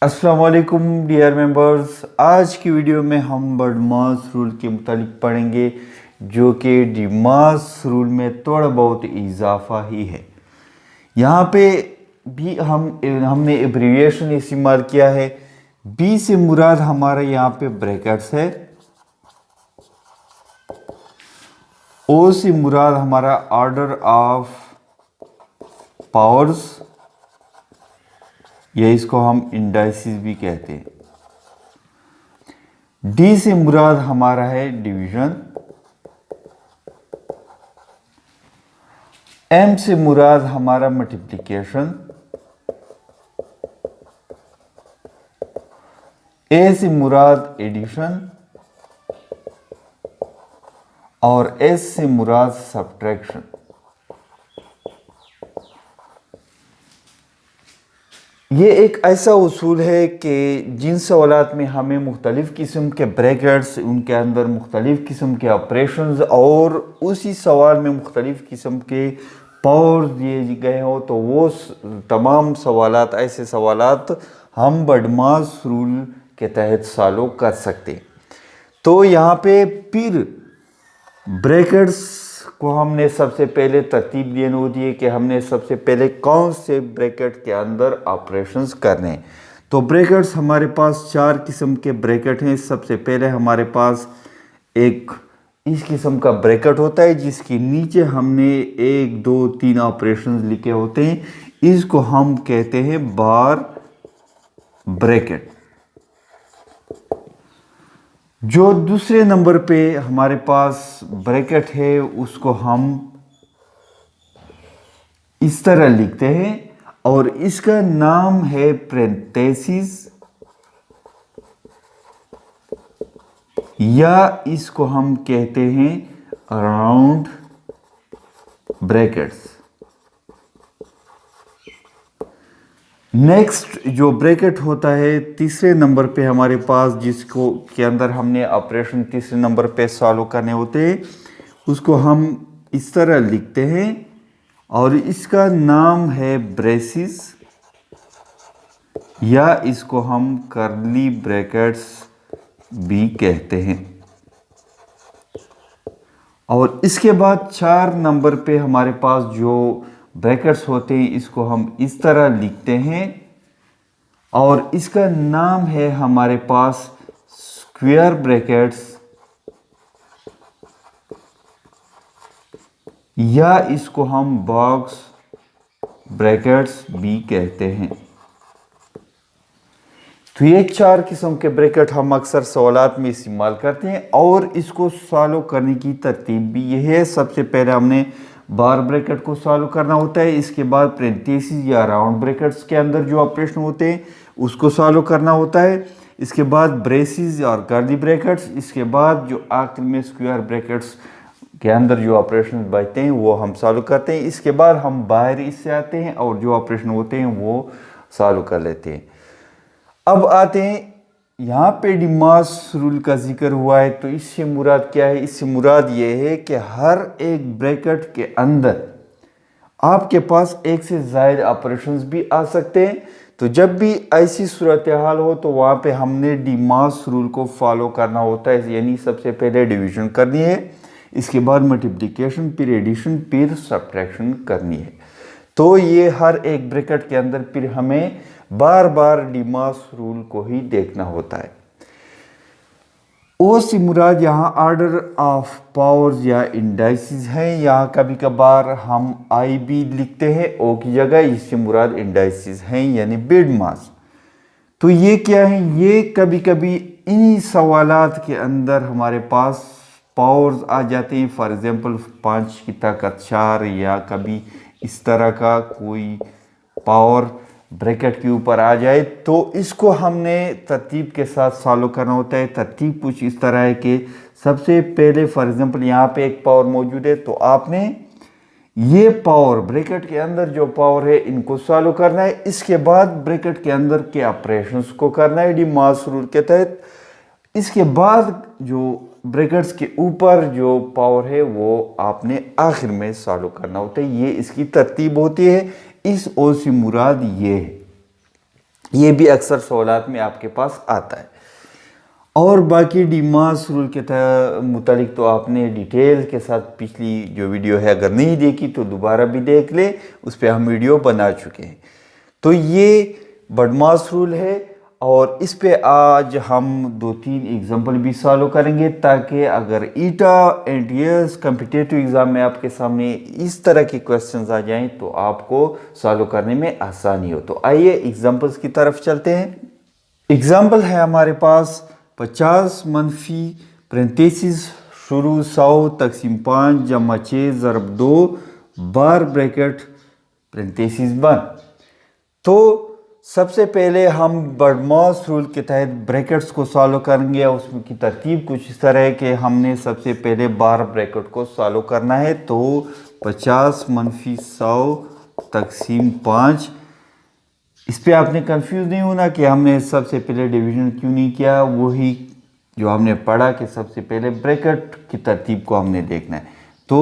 अस्सलाम वालेकुम dear members. आज की वीडियो में हम बडमास रूल के मुतालिक पढ़ेंगे, जो कि डिमास रूल में थोड़ा बहुत इजाफा ही है। यहाँ पे भी हमने एब्रीविएशन इस्तेमाल किया है। बी से मुराद हमारा यहाँ पे ब्रैकेट्स है, ओ से मुराद हमारा ऑर्डर ऑफ पावर्स, या इसको हम इंडाइसिस भी कहते हैं। डी से मुराद हमारा है डिवीजन, एम से मुराद हमारा मल्टीप्लिकेशन, ए से मुराद एडिशन और एस से मुराद सब्ट्रैक्शन। ये एक ऐसा उसूल है कि जिन सवालात में हमें मुख्तलिफ़ किस्म के ब्रैकेट्स, उनके अंदर मुख्तलिफ़ किस्म के ऑपरेशंस और उसी सवाल में मुख्तलिफ़ किस्म के पावर दिए गए हो, तो वो तमाम सवालात, ऐसे सवालात हम बडमास रूल के तहत सॉल्व कर सकते। तो यहाँ पे फिर ब्रैकेट्स को हमने सबसे पहले तरतीब देनी होती है कि हमने सबसे पहले कौन से ब्रैकेट के अंदर ऑपरेशंस करने हैं। तो ब्रैकेट्स हमारे पास चार किस्म के ब्रैकेट हैं। सबसे पहले हमारे पास एक इस किस्म का ब्रैकेट होता है जिसके नीचे हमने 1 2 3 ऑपरेशंस लिखे होते हैं। इसको हम कहते हैं बार ब्रैकेट। जो दूसरे नंबर पे हमारे पास ब्रैकेट है उसको हम इस तरह लिखते हैं और इसका नाम है पैरेंथेसिस, या इसको हम कहते हैं राउंड ब्रैकेट्स। नेक्स्ट जो ब्रैकेट होता है तीसरे नंबर पे हमारे पास, जिसको के अंदर हमने ऑपरेशन तीसरे नंबर पे सॉल्व करने होते हैं, उसको हम इस तरह लिखते हैं और इसका नाम है ब्रेसिस, या इसको हम कर्ली ब्रैकेट्स भी कहते हैं। और इसके बाद 4 नंबर पे हमारे पास जो ब्रैकेट्स होते हैं इसको हम इस तरह लिखते हैं और इसका नाम है हमारे पास स्क्वायर ब्रैकेट्स, या इसको हम बॉक्स ब्रैकेट्स भी कहते हैं। तो ये 4 किस्म के ब्रैकेट हम अक्सर सवालात में इस्तेमाल करते हैं और इसको सॉल्व करने की तरतीब भी यह है। सबसे पहले हमने बार ब्रैकेट को सॉल्व करना होता है, इसके बाद पैरेंथेसिस या राउंड ब्रैकेट्स के अंदर जो ऑपरेशन होते हैं उसको सॉल्व करना होता है, इसके बाद ब्रेसिस और कर्ली ब्रैकेट्स, इसके बाद जो आखिर में स्क्वायर ब्रैकेट्स के अंदर जो ऑपरेशन बचते हैं वो हम सॉल्व करते हैं। इसके बाद हम बाहर इससे आते हैं और जो ऑपरेशन होते हैं वो सॉल्व कर लेते हैं। अब आते हैं यहाँ पे डिमास रूल का जिक्र हुआ है, तो इससे मुराद क्या है? इससे मुराद ये है कि हर एक ब्रैकेट के अंदर आपके पास एक से ज़्यादा ऑपरेशंस भी आ सकते हैं। तो जब भी ऐसी सूरत हाल हो तो वहाँ पे हमने डिमास रूल को फॉलो करना होता है, यानी सबसे पहले डिवीजन करनी है, इसके बाद मल्टीप्लिकेशन, फिर एडिशन, फिर सब्ट्रैक्शन करनी है। तो ये हर एक ब्रैकेट के अंदर फिर हमें बार बार डिमास रूल को ही देखना होता है। ओ से मुराद यहाँ ऑर्डर ऑफ पावर्स या इंडाइसिस हैं। यहाँ कभी कभार हम आई भी लिखते हैं ओ की जगह, इससे मुराद इंडाइसिस हैं यानी बिडमास। तो ये क्या है? ये कभी कभी इन्हीं सवालात के अंदर हमारे पास पावर्स आ जाते हैं। फॉर एग्जांपल 5 की ताकत 4 या कभी इस तरह का कोई पावर ब्रैकेट के ऊपर आ जाए, तो इसको हमने तरतीब के साथ सॉल्व करना होता है। तरतीब कुछ इस तरह है कि सबसे पहले फॉर एग्जांपल यहाँ पे एक पावर मौजूद है, तो आपने ये पावर ब्रैकेट के अंदर जो पावर है इनको सॉल्व करना है। इसके बाद ब्रैकेट के अंदर के ऑपरेशंस को करना है डिमास रूल के तहत। इसके बाद जो ब्रैकेट्स के ऊपर जो पावर है वो आपने आखिर में सॉल्व करना होता है। ये इसकी तरतीब होती है। इस ओ से मुराद ये है। ये भी अक्सर सवालात में आपके पास आता है। और बाकी डीमास रूल के मुतालिक तो आपने डिटेल के साथ पिछली जो वीडियो है अगर नहीं देखी तो दोबारा भी देख ले, उस पर हम वीडियो बना चुके हैं। तो ये बडमास रूल है और इस पे आज हम 2-3 एग्जांपल भी सॉल्व करेंगे ताकि अगर ईटा एंट्रियस कॉम्पिटिटिव एग्ज़ाम में आपके सामने इस तरह के क्वेश्चंस आ जाएं तो आपको सॉल्व करने में आसानी हो। तो आइए एग्जांपल्स की तरफ चलते हैं। एग्जांपल है हमारे पास 50 मनफी पेरेंथेसिस शुरू 100 तकसीम 5 जमा 6 ज़रब 2 बार ब्रैकेट पेरेंथेसिस बंद। तो सबसे पहले हम बडमास रूल के तहत ब्रैकेट्स को सॉल्व करेंगे। उसमें की तरतीब कुछ इस तरह है कि हमने सबसे पहले बार ब्रैकेट को सॉल्व करना है। तो 50 मनफी 100 तकसीम 5, इस पे आपने कंफ्यूज नहीं होना कि हमने सबसे पहले डिवीजन क्यों नहीं किया। वही जो हमने पढ़ा कि सबसे पहले ब्रैकेट की तरतीब को हमने देखना है। तो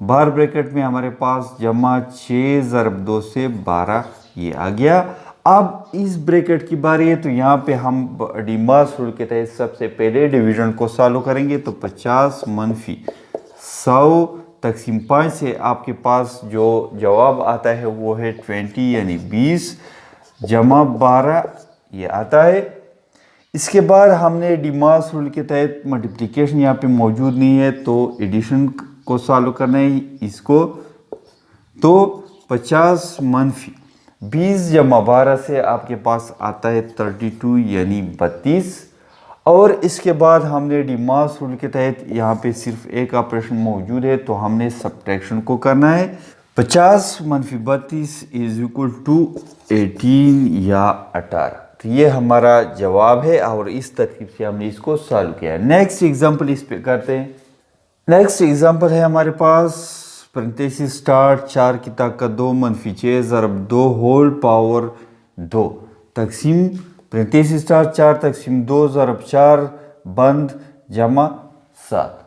बार ब्रैकेट में हमारे पास जमा 6 ज़रब 2 से 12 ये आ गया। अब इस ब्रैकेट की बारी है तो यहाँ पे हम डीमास रूल के तहत सबसे पहले डिवीजन को सॉल्व करेंगे। तो 50 मनफी 100 तकसीम 5 से आपके पास जो जवाब आता है वो है 20 यानी 20 जमा 12 ये आता है। इसके बाद हमने डीमास रूल के तहत मल्टीप्लिकेशन यहाँ पे मौजूद नहीं है तो एडिशन को सॉल्व करना है इसको। तो 50 मनफी 20 जमा 12 से आपके पास आता है 32 यानी 32। और इसके बाद हमने डीमास रूल के तहत यहाँ पे सिर्फ एक ऑपरेशन मौजूद है तो हमने सब्ट्रैक्शन को करना है। 50 मनफी 32 इज इक्वल टू 18 या 18। तो ये हमारा जवाब है और इस तरकीब से हमने इसको सॉल्व किया है। नेक्स्ट एग्जांपल इस पे करते हैं। नेक्स्ट एग्जांपल है हमारे पास पेरेंथेसिस स्टार्ट 4 की ताकत 2 मनफी 6 ज़रब 2 होल पावर 2 तकसीम पेरेंथेसिस स्टार्ट 4 तकसीम 2 ज़रब 4 बंद जमा 7।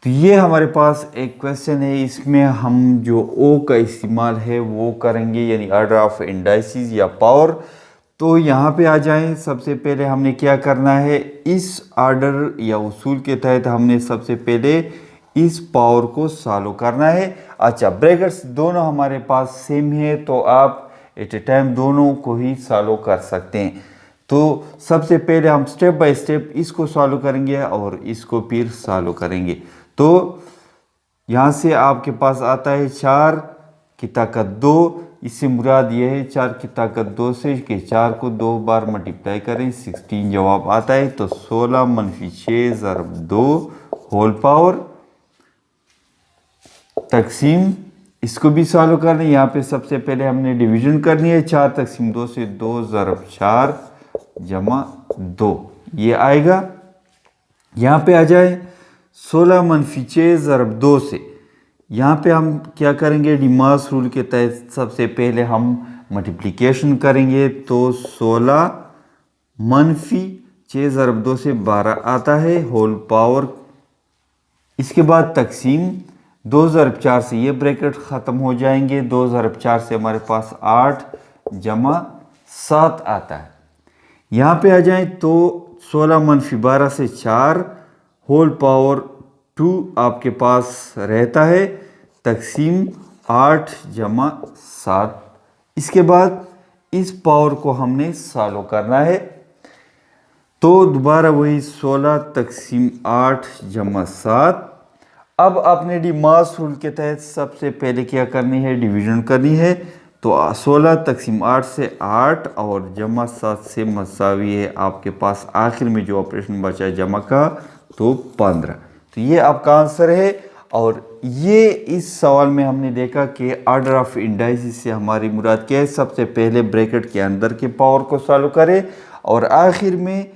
तो ये हमारे पास एक क्वेश्चन है। इसमें हम जो ओ का इस्तेमाल है वो करेंगे यानी ऑर्डर ऑफ इंडाइसिस या पावर। तो यहाँ पे आ जाएं। सबसे पहले हमने क्या करना है, इस ऑर्डर या उसूल के तहत हमने सबसे पहले इस पावर को सॉल्व करना है। अच्छा, ब्रैकेट्स दोनों हमारे पास सेम है तो आप एट ए टाइम दोनों को ही सॉल्व कर सकते हैं। तो सबसे पहले हम स्टेप बाय स्टेप इसको सॉल्व करेंगे और इसको फिर सॉल्व करेंगे। तो यहाँ से आपके पास आता है 4 की ताकत 2, इससे मुराद ये है 4 की ताकत 2 से कि 4 को 2 बार मल्टीप्लाई करें 16 जवाब आता है। तो 16 मनफी 6 ज़रब 2 होल पावर तकसीम, इसको भी सॉल्व करना है। यहाँ पे सबसे पहले हमने डिवीजन करनी है। 4 तकसीम 2 से 2 ज़रब 4 जमा 2 ये आएगा। यहाँ पे आ जाए 16 मनफी 6 ज़रब 2 से। यहाँ पे हम क्या करेंगे, डीमास रूल के तहत सबसे पहले हम मल्टीप्लिकेशन करेंगे। तो 16 मनफी 6 ज़रब 2 से 12 आता है होल पावर। इसके बाद तकसीम 2 ज़रब 4 से ये ब्रैकेट ख़त्म हो जाएंगे। 2 ज़रब 4 से हमारे पास 8 जमा 7 आता है। यहाँ पे आ जाएं तो 16 मनफी 12 से 4 होल पावर 2 आपके पास रहता है तकसीम 8 जमा 7। इसके बाद इस पावर को हमने सॉल्व करना है। तो दोबारा वही 16 तकसीम 8 जमा 7। अब आपने डीमास रूल के तहत सबसे पहले क्या करनी है, डिवीजन करनी है। तो 16 तकसीम 8 से 8 और जमा 7 से मसावी है आपके पास आखिर में जो ऑपरेशन बचा है जमा का, तो 15। तो ये आपका आंसर है। और ये इस सवाल में हमने देखा कि ऑर्डर ऑफ इंडाइसिस से हमारी मुराद क्या है, सबसे पहले ब्रैकेट के अंदर के पावर को सॉल्व करें और आखिर में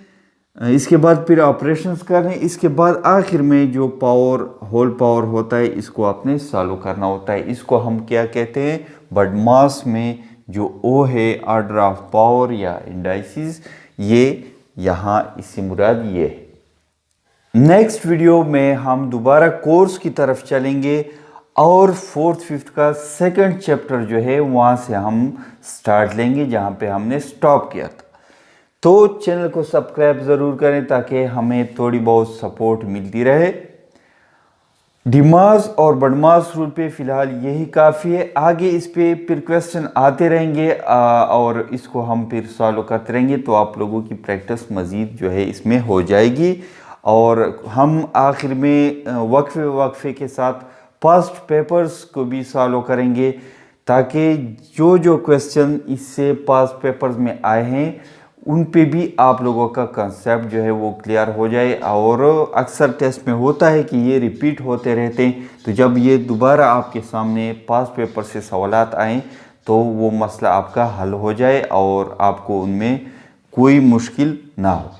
इसके बाद फिर ऑपरेशंस करें। इसके बाद आखिर में जो पावर होल पावर होता है इसको आपने सॉल्व करना होता है। इसको हम क्या कहते हैं, बडमास में जो ओ है ऑर्डर ऑफ पावर या इंडाइसिस, ये यहाँ इससे मुराद ये है। नेक्स्ट वीडियो में हम दोबारा कोर्स की तरफ चलेंगे और 4th 5th का सेकंड चैप्टर जो है वहाँ से हम स्टार्ट लेंगे जहाँ पे हमने स्टॉप किया था। तो चैनल को सब्सक्राइब ज़रूर करें ताकि हमें थोड़ी बहुत सपोर्ट मिलती रहे। डिमास और बडमास रूल पे फ़िलहाल यही काफ़ी है। आगे इस पे फिर क्वेश्चन आते रहेंगे और इसको हम फिर सॉल्व करते रहेंगे, तो आप लोगों की प्रैक्टिस मज़ीद जो है इसमें हो जाएगी। और हम आखिर में वक्फे के साथ पास्ट पेपर्स को भी सॉल्व करेंगे, ताकि जो जो क्वेश्चन इससे पास्ट पेपर्स में आए हैं उन पे भी आप लोगों का कंसेप्ट जो है वो क्लियर हो जाए। और अक्सर टेस्ट में होता है कि ये रिपीट होते रहते हैं, तो जब ये दोबारा आपके सामने पास्ट पेपर से सवालात आएँ तो वो मसला आपका हल हो जाए और आपको उनमें कोई मुश्किल ना हो।